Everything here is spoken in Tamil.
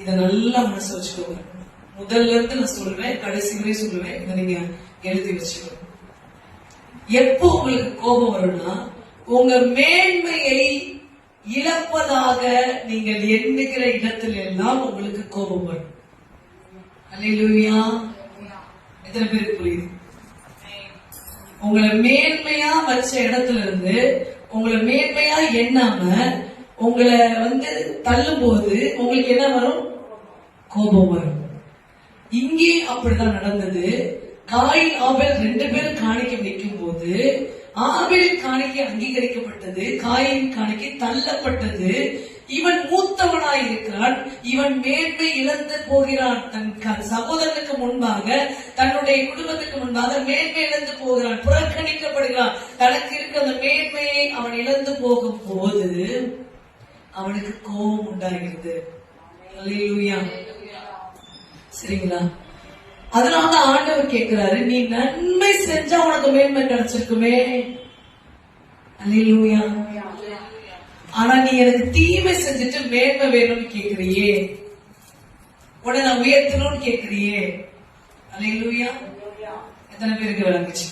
இத நல்லா மனசு வச்சுக்கோங்க. முதல்ல இருந்து நான் சொல்றேன், கடைசி வரை சொல்லுவேன். இதை நீங்க எழுதி வச்சுக்கோங்க. எப்போ உங்களுக்கு கோபம் வரும்னா, உங்க மேன்மையை இழப்பதாக நீங்கள் எண்ணுகிற இடத்துல எல்லாம் உங்களுக்கு கோபம் வரும். அல்லேலூயா. எத்தனை பேருக்கு புரியுது? உங்களை மேன்மையா வச்ச இடத்துல இருந்து உங்களை மேன்மையா எண்ணாம உங்களை தள்ளும் போது உங்களுக்கு என்ன வரும்? கோபம் வரும். இங்கே அப்படிதான் நடந்தது. காயின் ஆபேல் 2 பேரும் காணிக்கை வைக்கும் போது ஆபேலின் காணிக்கை அங்கீகரிக்கப்பட்டது, காயின் காணிக்கை தள்ளப்பட்டது. இவன் மூத்தவனாய் இருக்கிறான், இவன் மேன்மை இழந்து போகிறான். தன் சகோதரனுக்கு முன்பாக, தன்னுடைய குடும்பத்துக்கு முன்பாக மேன்மை இழந்து போகிறான், புறக்கணிக்கப்படுகிறான். தனக்கு இருக்க அந்த மேன்மையை அவன் இழந்து போகும் போது அவனுக்கு கோபம் உண்டாகிறது. அல்லேலூயா. சரிங்களா? அதனால ஆண்டவர் கேட்கிறாரு, நீ நன்மை செஞ்சா உனக்கு மேன்மை கிடைச்சிருக்குமே. அல்லேலூயா. ஆனா நீ எனக்கு தீமை செஞ்சுட்டு மேன்மை வேணும்னு கேக்குறியே, உடனே நான் உயர்த்தணும்னு கேக்குறியே. அல்லேலூயா. எத்தனை பேருக்கு விளங்குச்சு?